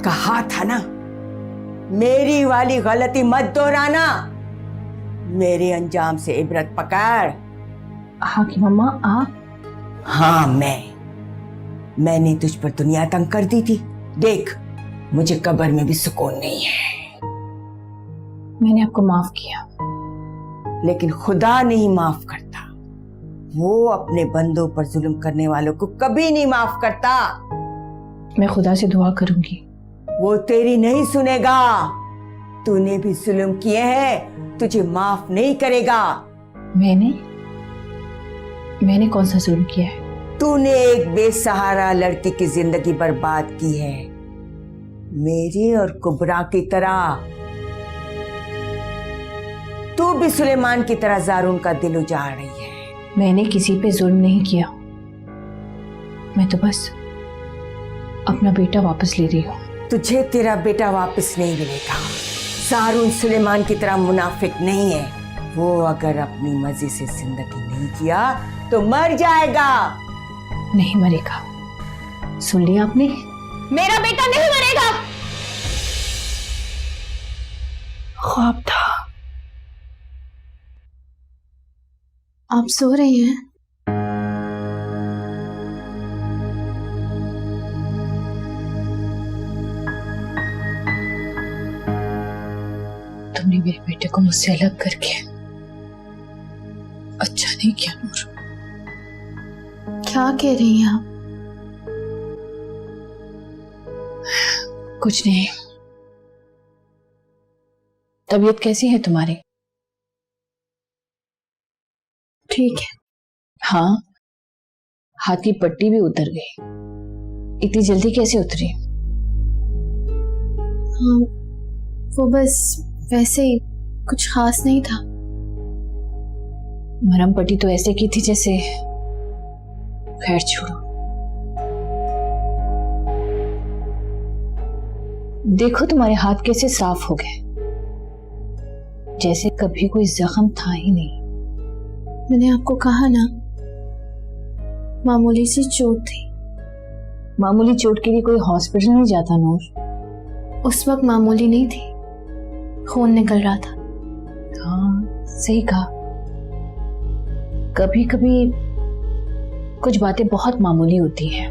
कहा था ना, मेरी वाली गलती मत दोहराना। मेरे अंजाम से इबरत पकड़। हाँ की मम्मा आप? हाँ मैंने तुझ पर दुनिया तंग कर दी थी। देख, मुझे कब्र में भी सुकून नहीं है। मैंने आपको माफ किया, लेकिन खुदा नहीं माफ करता। वो अपने बंदों पर जुल्म करने वालों को कभी नहीं माफ करता। मैं खुदा से दुआ करूंगी। वो तेरी नहीं सुनेगा। तूने भी जुल्म किए हैं, तुझे माफ नहीं करेगा। मैंने कौन सा जुल्म किया है? तूने एक बेसहारा लड़की की जिंदगी बर्बाद की है, मेरी और कुबरा की तरह। तू भी सुलेमान की तरह जारून का दिल उजाड़ रही है। मैंने किसी पे जुल्म नहीं किया, मैं तो बस अपना बेटा वापस ले रही हूँ। तुझे तेरा बेटा वापस नहीं मिलेगा। जारून सुलेमान की तरह मुनाफिक नहीं है। वो अगर अपनी मर्जी से जिंदगी नहीं किया तो मर जाएगा। नहीं मरेगा, सुन लिया आपने? मेरा बेटा नहीं मरेगा। ख्वाब था। आप सो रही हैं? तुमने मेरे बेटे को मुझसे अलग करके अच्छा नहीं किया नूर। क्या कह रही हैं आप? कुछ नहीं। तबीयत कैसी है तुम्हारी? ठीक है। हाँ, हाथ की पट्टी भी उतर गई। इतनी जल्दी कैसे उतरी? हाँ, वो बस वैसे ही, कुछ खास नहीं था। मरहम पट्टी तो ऐसे की थी जैसे। खैर छोड़ो। देखो तुम्हारे हाथ कैसे साफ हो गए, जैसे कभी कोई जख्म था ही नहीं। मैंने आपको कहा ना, मामूली सी चोट थी। मामूली चोट के लिए कोई हॉस्पिटल नहीं जाता नूर। उस वक्त मामूली नहीं थी, खून निकल रहा था। हाँ सही कहा। कभी कभी कुछ बातें बहुत मामूली होती हैं,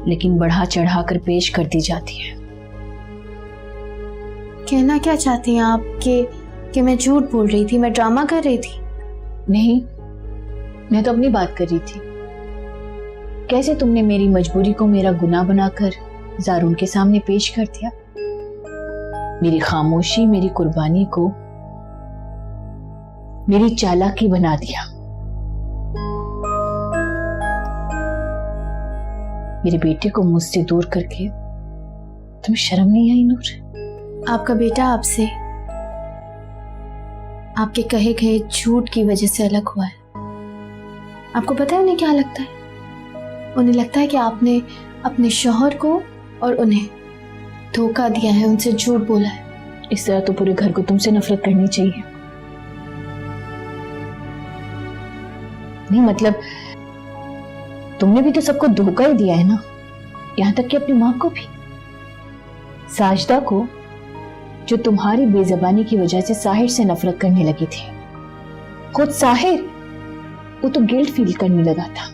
लेकिन बढ़ा चढ़ा कर पेश कर दी जाती है। कहना क्या चाहती हैं आप कि मैं झूठ बोल रही थी, मैं ड्रामा कर रही थी? नहीं, मैं तो अपनी बात कर रही थी। कैसे तुमने मेरी मजबूरी को मेरा गुनाह बनाकर जारून के सामने पेश कर दिया। मेरी खामोशी, मेरी कुर्बानी को मेरी चालाकी बना दिया। मेरे बेटे को मुझसे दूर करके तुम्हें शर्म नहीं आई नूर? आपका बेटा आपसे आपके कहे गए झूठ की वजह से अलग हुआ है। आपको पता है उन्हें क्या लगता है? उन्हें लगता है कि आपने अपने शौहर को और उन्हें धोखा दिया है, उनसे झूठ बोला है। इस तरह तो पूरे घर को तुमसे नफरत करनी चाहिए। नहीं मतलब तुमने भी तो सबको धोखा ही दिया है ना, यहां तक कि अपनी मां को भी। साजिदा को, जो तुम्हारी बेजबानी की वजह से साहिर से नफरत करने लगी थी। खुद साहिर, वो तो गिल्ट फील करने लगा था।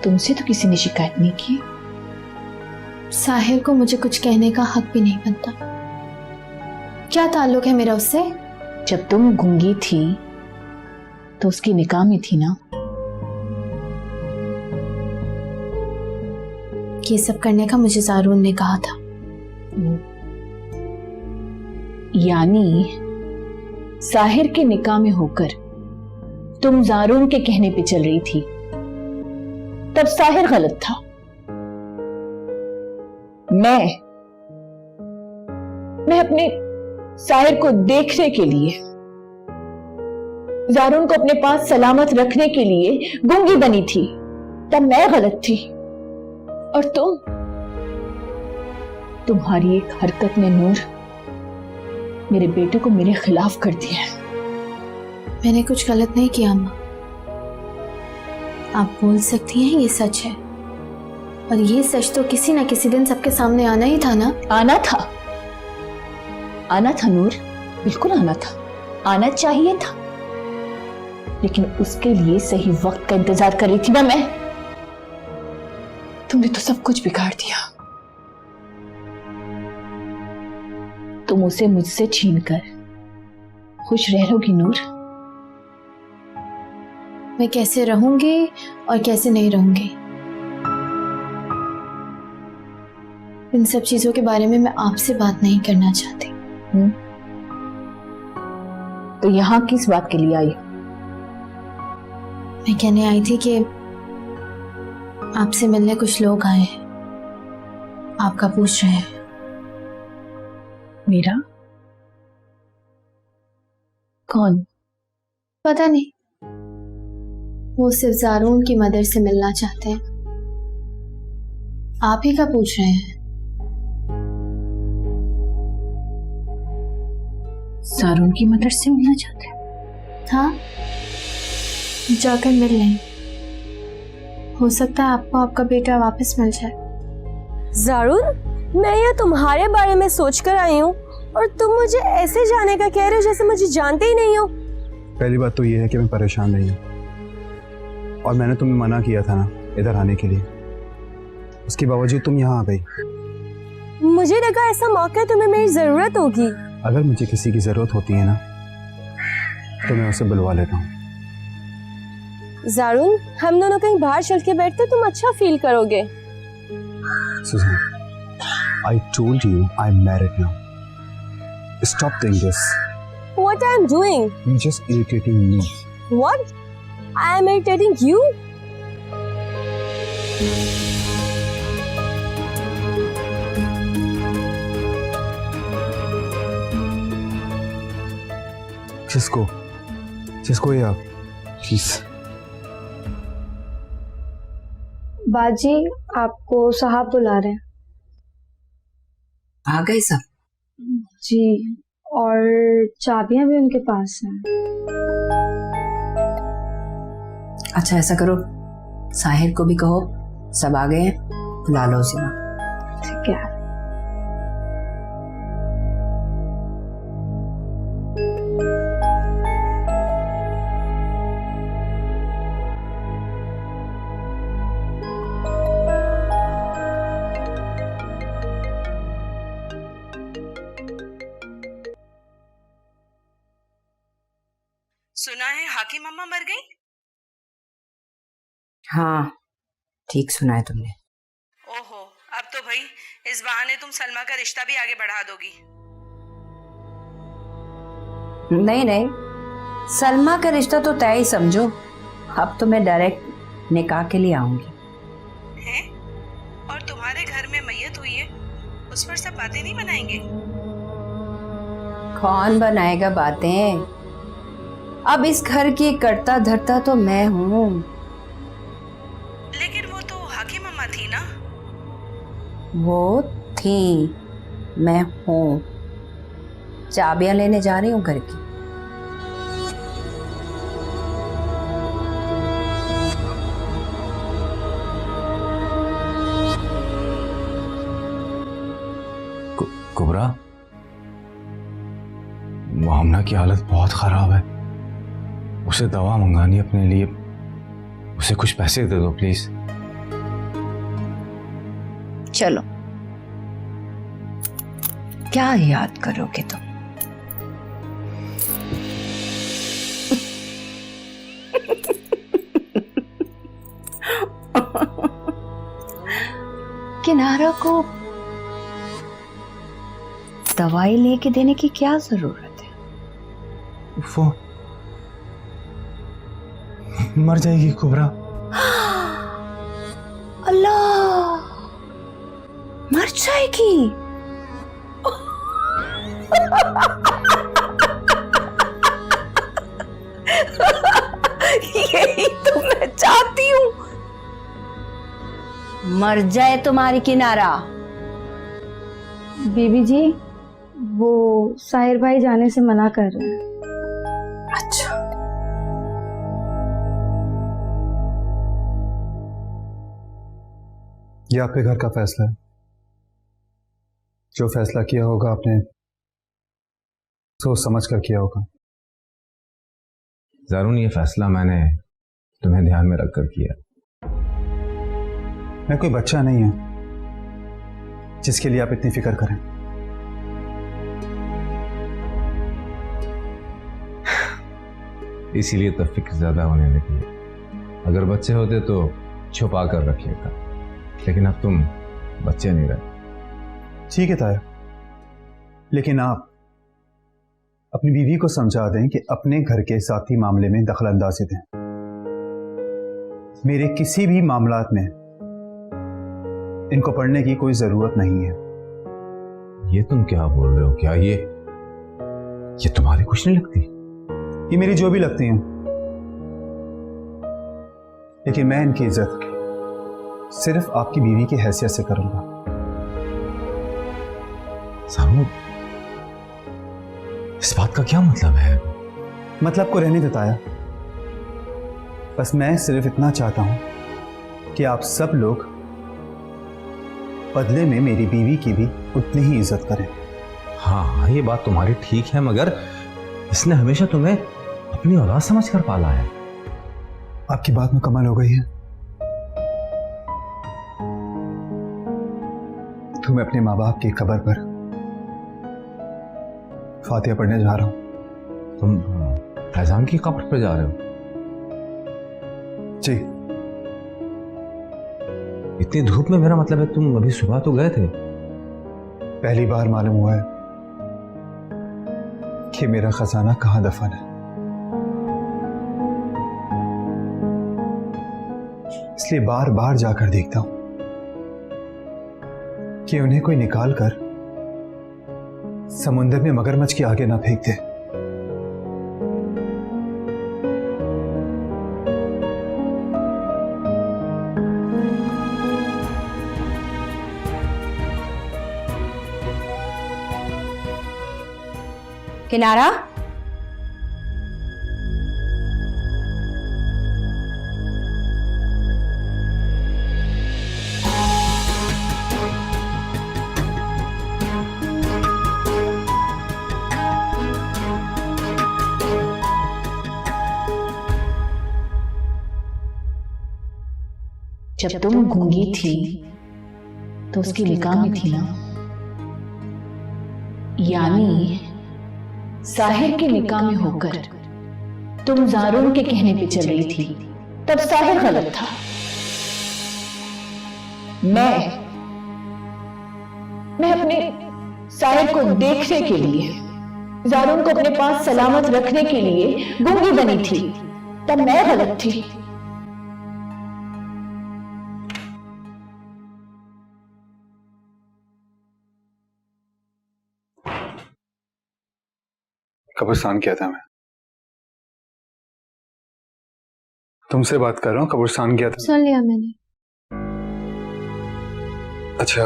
तुमसे तो किसी ने शिकायत नहीं की। साहिर को मुझे कुछ कहने का हक भी नहीं बनता। क्या ताल्लुक है मेरा उससे? जब तुम गूंगी थी तो उसकी निकाह में थी ना। ये सब करने का मुझे जारून ने कहा था। यानी साहिर के निकाह में होकर तुम जारून के कहने पे चल रही थी, तब साहिर गलत था। मैं अपने साहिर को देखने के लिए, जारून को अपने पास सलामत रखने के लिए गूंगी बनी थी, तब मैं गलत थी। और तुम्हारी एक हरकत ने नूर मेरे बेटे को मेरे खिलाफ कर दिया है। मैंने कुछ गलत नहीं किया अम्मा। आप बोल सकती हैं ये सच है, और ये सच तो किसी ना किसी दिन सबके सामने आना ही था ना। आना था नूर, बिल्कुल आना था, आना चाहिए था, लेकिन उसके लिए सही वक्त का इंतजार कर रही थी ना मैं। तुमने तो सब कुछ बिगाड़ दिया। तुम उसे मुझसे छीनकर खुश रह लोगी नूर? मैं कैसे रहूंगी और कैसे नहीं रहूंगी, इन सब चीजों के बारे में मैं आपसे बात नहीं करना चाहती। तो यहां किस बात के लिए आई? मैं कहने आई थी कि आपसे मिलने कुछ लोग आए हैं, आपका पूछ रहे हैं। मेरा? कौन? पता नहीं, वो सिर्फ ज़ारून की मदर से मिलना चाहते हैं। आप ही का पूछ रहे हैं? ज़ारून की मदर से मिलना चाहते हैं? हाँ, जाकर मिल लें, हो सकता है आपको आपका बेटा वापस मिल जाए। ज़ारून, मैं यहाँ तुम्हारे बारे में सोचकर आई हूँ और तुम मुझे ऐसे जाने का कह रहे हो जैसे मुझे जानते ही नहीं हो। पहली बात तो ये है कि मैं परेशान नहीं हूँ और मैंने तुम्हें मना किया था ना इधर आने के लिए, उसके बावजूद तुम यहाँ आ गई। मुझे लगा ऐसा मौका तुम्हें मेरी जरूरत होगी। अगर मुझे किसी की जरूरत होती है ना तो मैं उसे बुलवा लेता हूँ। ज़ारून, हम दोनों कहीं बाहर चल के बैठते तुम अच्छा फील करोगे। Susan, I told you I'm married now. Stop doing this. What I am doing? You're just irritating me. What? I am irritating you? जिसको ये आप प्लीज। बाजी, आपको साहब बुला रहे हैं। आ गए सब? जी, और चाबियां भी उनके पास हैं। अच्छा ऐसा करो, साहिर को भी कहो सब आ गए हैं, बुला लो उसे। ठीक है। सुना है हाकिम अम्मा मर गई? हाँ ठीक सुना है तुमने। ओहो, अब तो भाई इस बहाने तुम सलमा का रिश्ता भी आगे बढ़ा दोगी। नहीं नहीं, सलमा का रिश्ता तो तय ही समझो। अब तो मैं डायरेक्ट निकाह के लिए आऊंगी। हैं? और तुम्हारे घर में मैयत हुई है, उस पर सब बातें नहीं बनाएंगे? कौन बनाएगा बातें? अब इस घर की करता धरता तो मैं हूँ। लेकिन वो तो हाकिम अम्मा थी ना? वो थी, मैं हूँ। चाबियां लेने जा रही हूँ घर की। कुबरा, मोहम्मदा की हालत बहुत खराब है, उसे दवा मंगानी अपने लिए, उसे कुछ पैसे दे दो प्लीज। चलो, क्या याद करोगे तुम? किनारा को दवाई लेके देने की क्या जरूरत है? वो मर जाएगी कुबरा। अल्लाह, मर जाएगी? यही तो मैं चाहती हूँ, मर जाए तुम्हारी किनारा। बीबी जी, वो साहिर भाई जाने से मना कर रहे हैं। अच्छा, ये आपके घर का फैसला है। जो फैसला किया होगा आपने सोच समझ कर किया होगा। ज़ारून, ये फैसला मैंने तुम्हें ध्यान में रखकर किया। मैं कोई बच्चा नहीं हूं जिसके लिए आप इतनी फिक्र करें। इसीलिए तो फिक्र ज्यादा होने लगी है। अगर बच्चे होते तो छुपा कर रखिएगा, लेकिन अब तुम बच्चे नहीं रहे। ठीक है ताया, लेकिन आप अपनी बीवी को समझा दें कि अपने घर के साथी मामले में दखल अंदाजी दें। मेरे किसी भी मामलात में इनको पढ़ने की कोई जरूरत नहीं है। ये तुम क्या बोल रहे हो? क्या ये तुम्हारी कुछ नहीं लगती? ये मेरी जो भी लगती हैं, लेकिन मैं इनकी इज्जत सिर्फ आपकी बीवी की हैसियत से करूंगा। ज़ारून, इस बात का क्या मतलब है? मतलब को रहने देता है। बस मैं सिर्फ इतना चाहता हूं कि आप सब लोग बदले में मेरी बीवी की भी उतनी ही इज्जत करें। हाँ, ये बात तुम्हारी ठीक है, मगर इसने हमेशा तुम्हें अपनी औलाद समझकर पाला है। आपकी बात में कमाल हो गई है। तो मैं अपने माँ बाप की कब्र पर फातिहा पढ़ने जा रहा हूं। तुम फैजान की कब्र पे जा रहे हो? जी। इतनी धूप में? मेरा मतलब है तुम अभी सुबह तो गए थे। पहली बार मालूम हुआ है कि मेरा खजाना कहां दफन है, इसलिए बार बार जाकर देखता हूं कि उन्हें कोई निकाल कर समुंदर में मगरमच्छ के आगे ना फेंक दे। किनारा, जब तुम गूंगी थी तो उसकी निकाह में थी ना, यानी साहिर के निकाह में होकर तुम ज़ारून के कहने पे चल रही थी, तब साहिर गलत था। मैं अपने साहिर को देखने के लिए, ज़ारून को अपने पास सलामत रखने के लिए गूंगी बनी थी, तब मैं गलत थी। कब्रिस्तान किया था मैं। तुमसे बात कर रहा हूँ। कब्रिस्तान किया था। सुन लिया मैंने। अच्छा,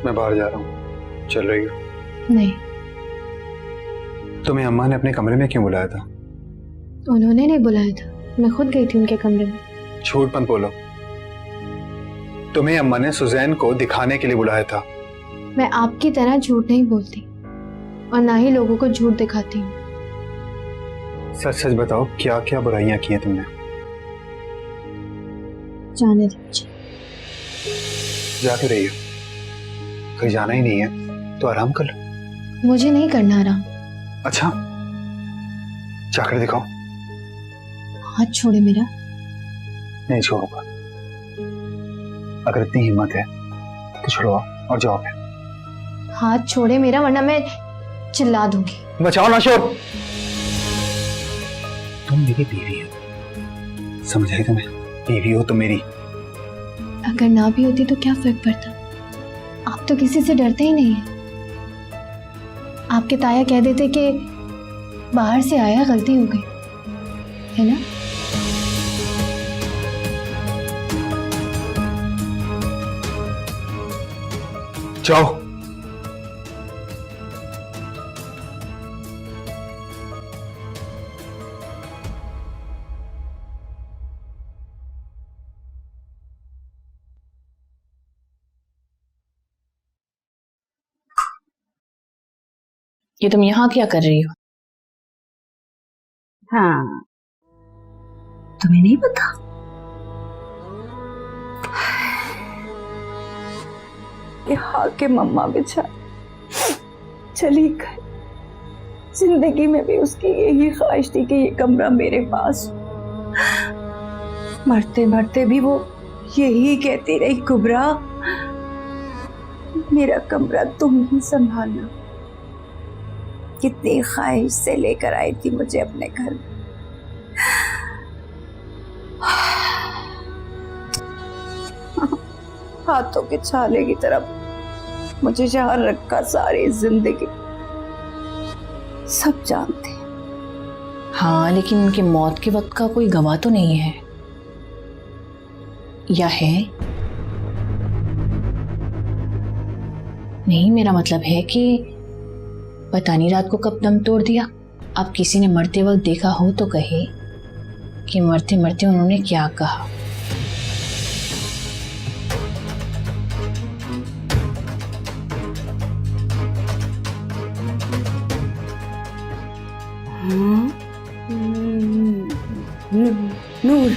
मैं बाहर जा रहा हूँ, चल रही हो? नहीं। तुम्हें अम्मा ने अपने कमरे में क्यों बुलाया था? उन्होंने नहीं बुलाया था, मैं खुद गई थी उनके कमरे में। झूठ मत बोलो। तुम्हें अम्मा ने सुजैन को दिखाने के लिए बुलाया था। मैं आपकी तरह झूठ नहीं बोलती और ना ही लोगों को झूठ दिखाती हूँ। सच सच बताओ, क्या क्या बुराइयां की हैं तुमने? जाने दीजिए। जाके रही हो, कहीं जाना ही नहीं है तो आराम कर लो। मुझे नहीं करना आराम। अच्छा, जाकर दिखाओ। हाथ छोड़े मेरा। नहीं छोड़ूंगा। अगर इतनी हिम्मत है तो छोड़ो और जाओ फिर। हाथ छोड़े मेरा, वरना मैं चिल्ला दूंगी। बचाओ ना शोर। तुम मेरी बीवी हो, समझ आई तुम्हें? बीवी हो तुम मेरी। अगर ना भी होती तो क्या फर्क पड़ता? आप तो किसी से डरते ही नहीं है। आपके ताया कह देते कि बाहर से आया, गलती हो गई, है ना? जाओ। ये तुम यहाँ क्या कर रही हो? हाँ, तुम्हें नहीं पता? यहाँ के मम्मा बेचारी चली गई। जिंदगी में भी उसकी यही ख्वाहिश थी कि ये कमरा मेरे पास हो। मरते मरते भी वो यही कहती रही, कुबरा मेरा कमरा तुम ही संभालना। कितनी ख्वाहिश से लेकर आई थी मुझे अपने घर में। हाथों के छाले की तरफ मुझे जहां रखा सारी जिंदगी सब जानते हैं। हाँ, लेकिन उनकी मौत के वक्त का कोई गवाह तो नहीं है, या है? नहीं, मेरा मतलब है कि पता नहीं रात को कब दम तोड़ दिया। अब किसी ने मरते वक्त देखा हो तो कहे कि मरते मरते उन्होंने क्या कहा। नूर,